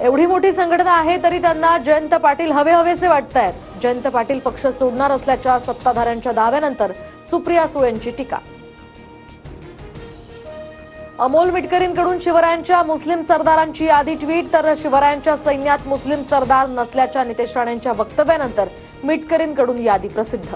एवढी मोठी संघटना आहे तरी त्यांना जयंत पाटील हवेहवेसे वाटतायत। जयंत पाटील पक्ष सोडणार असल्याच्या सत्ताधाऱ्यांच्या दाव्यानंतर सुप्रिया सुळेंची टीका। अमोल मिटकरींकडून शिवरायांच्या मुस्लिम सरदारांची यादी ट्विट। तर शिवरायांच्या सैन्यात मुस्लिम सरदार नसल्याच्या नितेश राणेंच्या वक्तव्यानंतर मिटकरींकडून यादी प्रसिद्ध।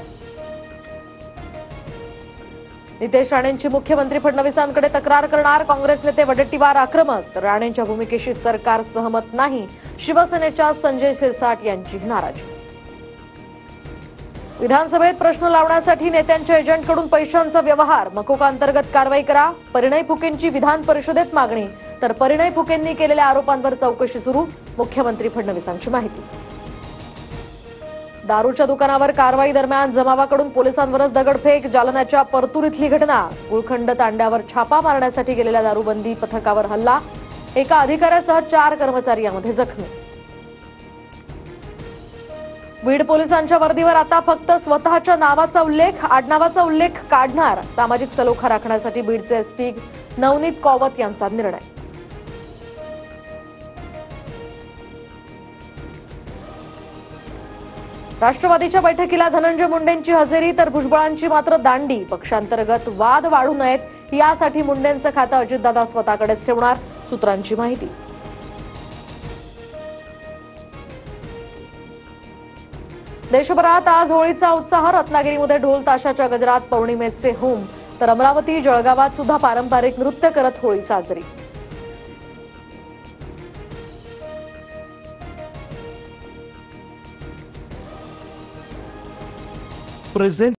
नितेश राणेंची मुख्यमंत्री फडणवीसांकडे तक्रार करणार काँग्रेस नेते वडेट्टीवार आक्रमक। तर राणेंच्या भूमिकेशी सरकार सहमत नाही, शिवसेनेच्या संजय शिरसाट यांची नाराजी। विधानसभेत प्रश्न लावण्यासाठी नेत्यांच्या एजंटकडून पैशांचा व्यवहार, मकोका अंतर्गत कारवाई करा। परिणय फुकेंची विधान परिषदेत मागणी। तर परिणय फुकेंनी केलेल्या आरोपांवर चौकशी सुरू, मुख्यमंत्री फडणवीसांची माहिती। दारूच्या दुकानावर कारवाई दरम्यान जमावाकडून पोलिसांवरच दगडफेक। जालन्याच्या परतूर इथली घटना। गुळखंड तांड्यावर छापा मारण्यासाठी गेलेल्या दारूबंदी पथकावर हल्ला, एका अधिकाऱ्यासह 4 कर्मचारी यामध्ये जखमी। बीड पोलिसांच्या वर्दीवर आता फक्त स्वतःच्या नावाचा उल्लेख, आडनावाचा उल्लेख काढणार। सामाजिक सलोखा राखण्यासाठी बीडचे एसपी नवनीत कौवत यांचा निर्णय। राष्ट्रवादीच्या बैठकीला धनंजय मुंडेंची हजेरी, तर भुजबळांची मात्र दांडी। पक्षांतर्गत वाद वाढू नयेत यासाठी मुंडेंचं खातं अजितदादा स्वतःकडेच ठेवणार, सूत्रांची माहिती। देशभरात आज होळीचा उत्साह। रत्नागिरीमध्ये ढोल ताशाच्या गजरात पौर्णिमेचे होम, तर अमरावती जळगावात सुद्धा पारंपरिक नृत्य करत होळी साजरी। प्रेझेंट